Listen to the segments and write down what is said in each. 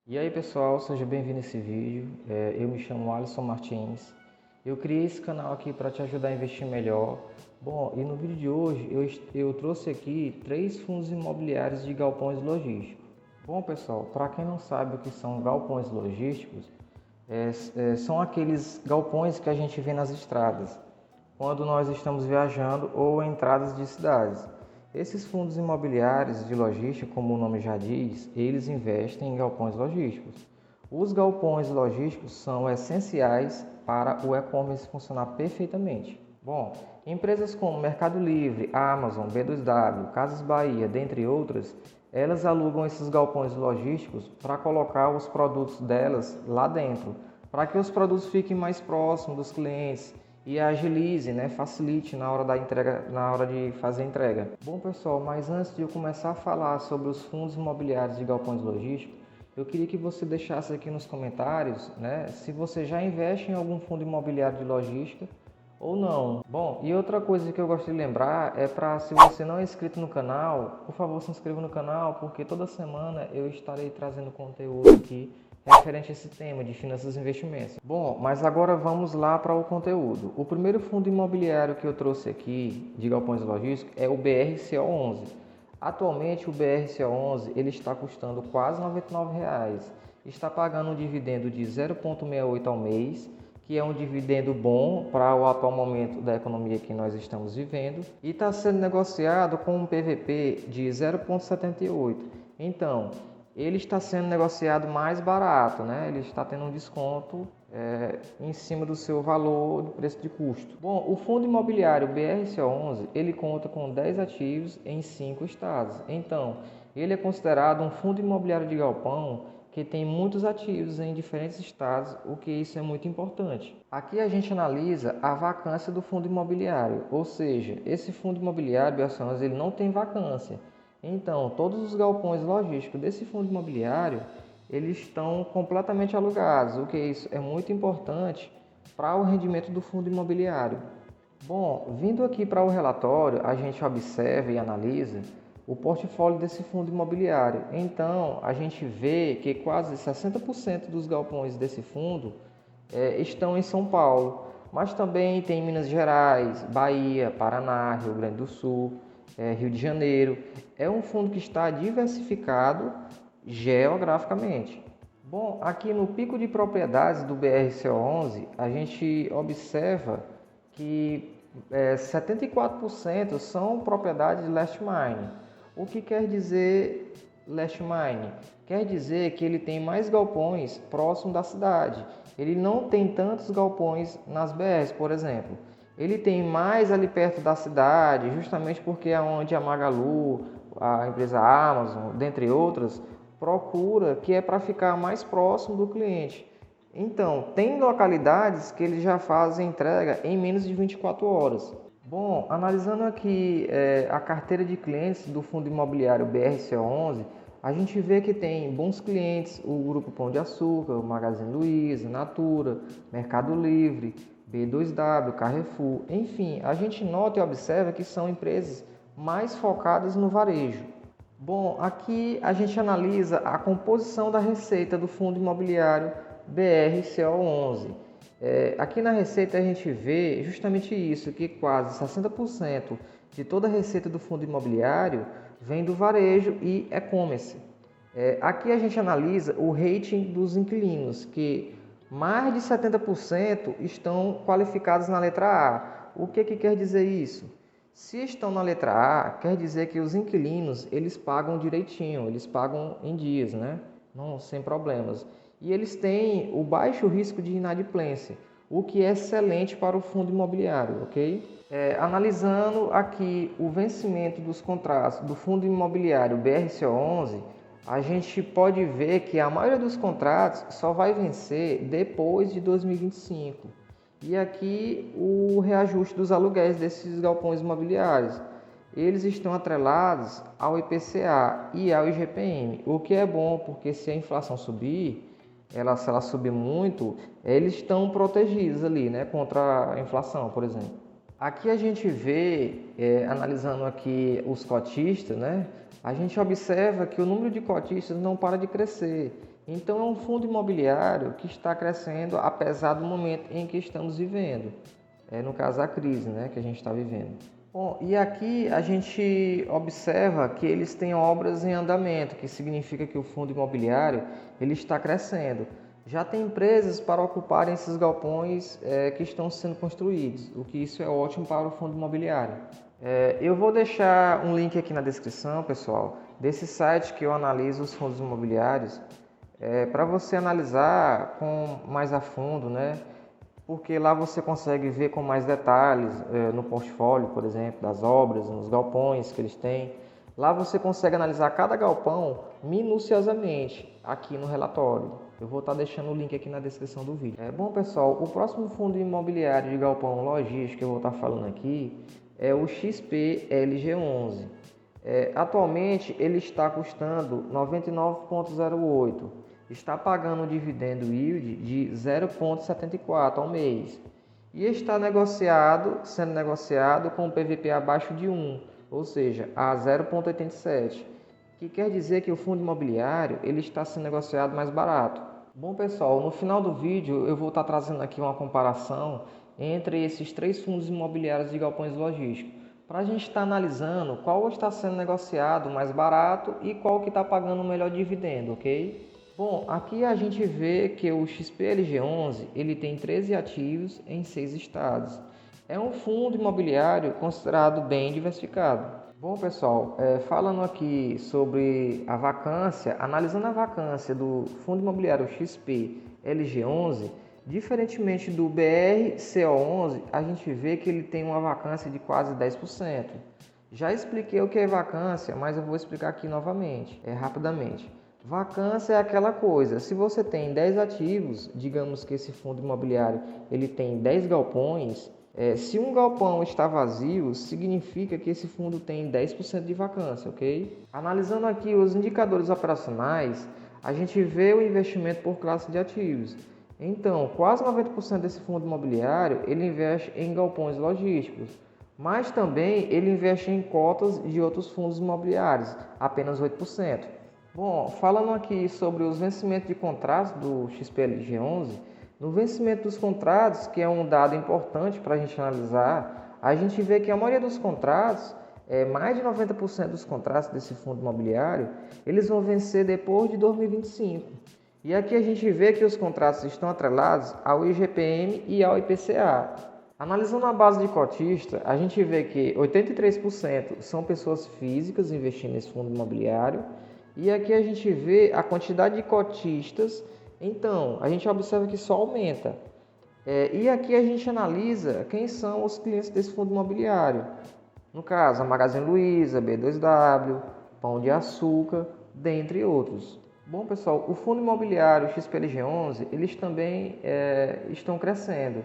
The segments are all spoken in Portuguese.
E aí pessoal, seja bem-vindo a esse vídeo. Eu me chamo Alisson Martins. Eu criei esse canal aqui para te ajudar a investir melhor. Bom, e no vídeo de hoje eu trouxe aqui 3 fundos imobiliários de galpões logísticos. Bom pessoal, para quem não sabe o que são galpões logísticos, são aqueles galpões que a gente vê nas estradas, quando nós estamos viajando ou em entradas de cidades. Esses fundos imobiliários de logística, como o nome já diz, eles investem em galpões logísticos. Os galpões logísticos são essenciais para o e-commerce funcionar perfeitamente. Bom, empresas como Mercado Livre, Amazon, B2W, Casas Bahia, dentre outras, elas alugam esses galpões logísticos para colocar os produtos delas lá dentro, para que os produtos fiquem mais próximos dos clientes e agilize, facilite na hora da entrega, na hora de fazer a entrega. Bom pessoal, mas antes de eu começar a falar sobre os fundos imobiliários de galpões logísticos, eu queria que você deixasse aqui nos comentários, se você já investe em algum fundo imobiliário de logística ou não. Bom, e outra coisa que eu gosto de lembrar é se você não é inscrito no canal, por favor se inscreva no canal, porque toda semana eu estarei trazendo conteúdo aqui referente a esse tema de finanças e investimentos. Bom, mas agora vamos lá para o conteúdo. O primeiro fundo imobiliário que eu trouxe aqui de galpões logísticos é o BRCO11. Atualmente o BRCO11 ele está custando quase R$ 99. Está pagando um dividendo de 0,68 ao mês, que é um dividendo bom para o atual momento da economia que nós estamos vivendo, e está sendo negociado com um PVP de 0,78. Então, ele está sendo negociado mais barato, Ele está tendo um desconto em cima do seu valor do preço de custo. Bom, o fundo imobiliário BRCO11, ele conta com 10 ativos em 5 estados. Então, ele é considerado um fundo imobiliário de galpão que tem muitos ativos em diferentes estados, o que isso é muito importante. Aqui a gente analisa a vacância do fundo imobiliário, ou seja, esse fundo imobiliário BRCO11 ele não tem vacância. Então, todos os galpões logísticos desse fundo imobiliário, eles estão completamente alugados, o que isso é muito importante para o rendimento do fundo imobiliário. Bom, vindo aqui para o relatório, a gente observa e analisa o portfólio desse fundo imobiliário. Então, a gente vê que quase 60% dos galpões desse fundo estão em São Paulo, mas também tem Minas Gerais, Bahia, Paraná, Rio Grande do Sul, Rio de Janeiro. É um fundo que está diversificado geograficamente. Bom, aqui no pico de propriedades do BRCO11, a gente observa que 74% são propriedades de last mine. O que quer dizer last mine? Quer dizer que ele tem mais galpões próximo da cidade. Ele não tem tantos galpões nas BRs, por exemplo. Ele tem mais ali perto da cidade, justamente porque é onde a Magalu, a empresa Amazon, dentre outras, procura, que é para ficar mais próximo do cliente. Então, tem localidades que eles já fazem entrega em menos de 24 horas. Bom, analisando aqui a carteira de clientes do fundo imobiliário BRCO11, a gente vê que tem bons clientes, o Grupo Pão de Açúcar, o Magazine Luiza, Natura, Mercado Livre, B2W, Carrefour, enfim, a gente nota e observa que são empresas mais focadas no varejo. Bom, aqui a gente analisa a composição da receita do fundo imobiliário BRCO11. Aqui na receita a gente vê justamente isso, que quase 60% de toda a receita do fundo imobiliário vem do varejo e e-commerce. Aqui a gente analisa o rating dos inquilinos, que mais de 70% estão qualificados na letra A. O que quer dizer isso? Se estão na letra A, quer dizer que os inquilinos eles pagam direitinho, eles pagam em dias, Não, sem problemas. E eles têm o baixo risco de inadimplência, o que é excelente para o fundo imobiliário, ok? Analisando aqui o vencimento dos contratos do fundo imobiliário BRCO11, a gente pode ver que a maioria dos contratos só vai vencer depois de 2025. E aqui o reajuste dos aluguéis desses galpões imobiliários. Eles estão atrelados ao IPCA e ao IGPM, o que é bom porque se a inflação subir, se ela subir muito, eles estão protegidos ali, contra a inflação, por exemplo. Aqui a gente vê, analisando aqui os cotistas, a gente observa que o número de cotistas não para de crescer. Então é um fundo imobiliário que está crescendo apesar do momento em que estamos vivendo, no caso a crise, né, que a gente está vivendo. Bom, e aqui a gente observa que eles têm obras em andamento, que significa que o fundo imobiliário ele está crescendo. Já tem empresas para ocuparem esses galpões que estão sendo construídos, o que isso é ótimo para o fundo imobiliário. Eu vou deixar um link aqui na descrição, pessoal, desse site que eu analiso os fundos imobiliários, para você analisar com mais a fundo, né? Porque lá você consegue ver com mais detalhes no portfólio, por exemplo, das obras, nos galpões que eles têm. Lá você consegue analisar cada galpão minuciosamente aqui no relatório. Eu vou estar deixando o link aqui na descrição do vídeo. Bom, pessoal, o próximo fundo imobiliário de galpão logístico que eu vou estar falando aqui é o XP-LG11. Atualmente ele está custando 99,08. Está pagando um dividendo yield de 0,74 ao mês e está sendo negociado com o PVP abaixo de 1, ou seja, a 0,87, que quer dizer que o fundo imobiliário ele está sendo negociado mais barato. Bom, pessoal, no final do vídeo eu vou estar trazendo aqui uma comparação entre esses três fundos imobiliários de galpões logísticos, para a gente estar analisando qual está sendo negociado mais barato e qual que está pagando o melhor dividendo, ok? Bom, aqui a gente vê que o XP-LG11 ele tem 13 ativos em 6 estados. É um fundo imobiliário considerado bem diversificado. Bom, pessoal, falando aqui sobre a vacância, analisando a vacância do fundo imobiliário XP-LG11, diferentemente do BRCO11, a gente vê que ele tem uma vacância de quase 10%. Já expliquei o que é vacância, mas eu vou explicar aqui novamente, rapidamente. Vacância é aquela coisa, se você tem 10 ativos, digamos que esse fundo imobiliário ele tem 10 galpões, se um galpão está vazio, significa que esse fundo tem 10% de vacância, ok? Analisando aqui os indicadores operacionais, a gente vê o investimento por classe de ativos. Então, quase 90% desse fundo imobiliário ele investe em galpões logísticos, mas também ele investe em cotas de outros fundos imobiliários, apenas 8%. Bom, falando aqui sobre os vencimentos de contratos do XP-LG11, no vencimento dos contratos, que é um dado importante para a gente analisar, a gente vê que a maioria dos contratos, mais de 90% dos contratos desse fundo imobiliário, eles vão vencer depois de 2025. E aqui a gente vê que os contratos estão atrelados ao IGPM e ao IPCA. Analisando a base de cotista, a gente vê que 83% são pessoas físicas investindo nesse fundo imobiliário, e aqui a gente vê a quantidade de cotistas, então a gente observa que só aumenta. E aqui a gente analisa quem são os clientes desse fundo imobiliário. No caso, a Magazine Luiza, B2W, Pão de Açúcar, dentre outros. Bom, pessoal, o fundo imobiliário XP-LG11, eles também estão crescendo.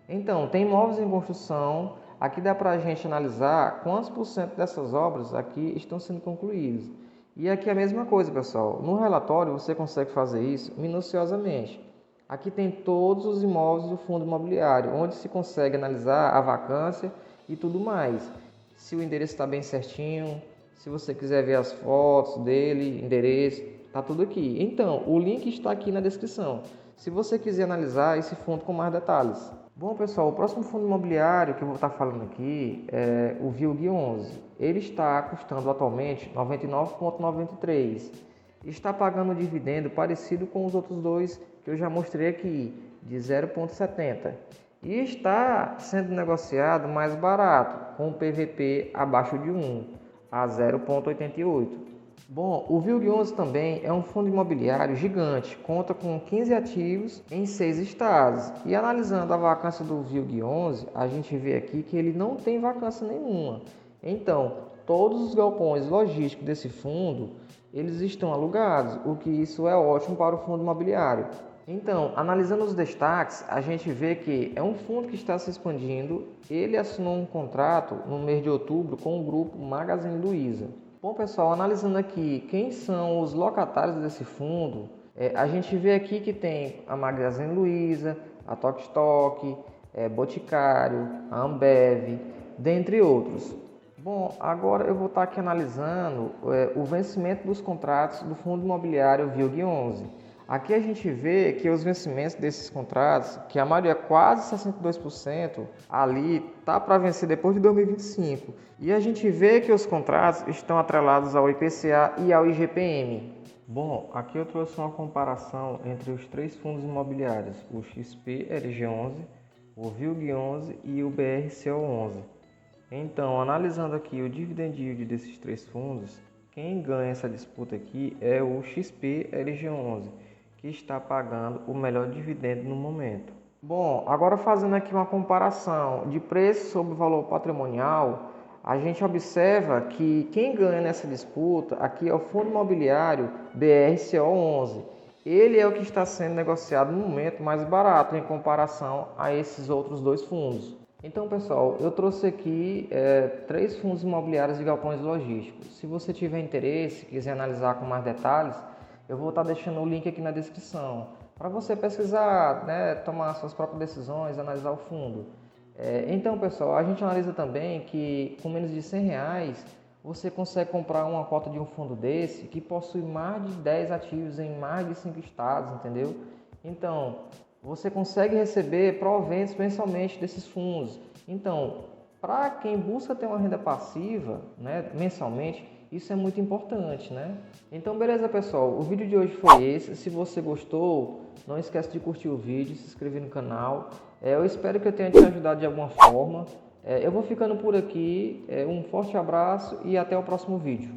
Então, tem imóveis em construção, aqui dá para a gente analisar quantos por cento dessas obras aqui estão sendo concluídas. E aqui é a mesma coisa, pessoal. No relatório você consegue fazer isso minuciosamente. Aqui tem todos os imóveis do fundo imobiliário, onde se consegue analisar a vacância e tudo mais. Se o endereço está bem certinho, se você quiser ver as fotos dele, endereço, está tudo aqui. Então, o link está aqui na descrição, se você quiser analisar esse fundo com mais detalhes. Bom, pessoal, o próximo fundo imobiliário que eu vou estar falando aqui é o VILG11. Ele está custando atualmente 99,93. Está pagando um dividendo parecido com os outros dois que eu já mostrei aqui, de 0,70. E está sendo negociado mais barato, com o PVP abaixo de 1, a 0,88. Bom, o VILG11 também é um fundo imobiliário gigante, conta com 15 ativos em 6 estados. E analisando a vacância do VILG11, a gente vê aqui que ele não tem vacância nenhuma. Então, todos os galpões logísticos desse fundo, eles estão alugados, o que isso é ótimo para o fundo imobiliário. Então, analisando os destaques, a gente vê que é um fundo que está se expandindo. Ele assinou um contrato no mês de outubro com o grupo Magazine Luiza. Bom, pessoal, analisando aqui quem são os locatários desse fundo, a gente vê aqui que tem a Magazine Luiza, a Tok Stock, Boticário, a Ambev, dentre outros. Bom, agora eu vou estar aqui analisando o vencimento dos contratos do fundo imobiliário VILG11. aqui a gente vê que os vencimentos desses contratos, que a maioria, quase 62%, ali tá para vencer depois de 2025. E a gente vê que os contratos estão atrelados ao IPCA e ao IGPM. Bom, aqui eu trouxe uma comparação entre os três fundos imobiliários, o XP-LG11, o VILG11 e o BRCO11. Então, analisando aqui o dividend yield desses três fundos, quem ganha essa disputa aqui é o XP-LG11, que está pagando o melhor dividendo no momento. Bom, agora fazendo aqui uma comparação de preço sobre valor patrimonial, a gente observa que quem ganha nessa disputa aqui é o fundo imobiliário BRCO11. Ele é o que está sendo negociado no momento mais barato em comparação a esses outros dois fundos. Então, pessoal, eu trouxe aqui três fundos imobiliários de galpões logísticos. Se você tiver interesse, quiser analisar com mais detalhes, eu vou estar deixando o link aqui na descrição para você pesquisar, né, tomar suas próprias decisões, analisar o fundo. Então, pessoal, a gente analisa também que com menos de R$100 você consegue comprar uma cota de um fundo desse que possui mais de 10 ativos em mais de 5 estados, entendeu? Então, você consegue receber proventos mensalmente desses fundos. Então, para quem busca ter uma renda passiva, né, mensalmente, isso é muito importante, né? Então, beleza, pessoal? O vídeo de hoje foi esse. Se você gostou, não esquece de curtir o vídeo, se inscrever no canal. Eu espero que eu tenha te ajudado de alguma forma. Eu vou ficando por aqui. Um forte abraço e até o próximo vídeo.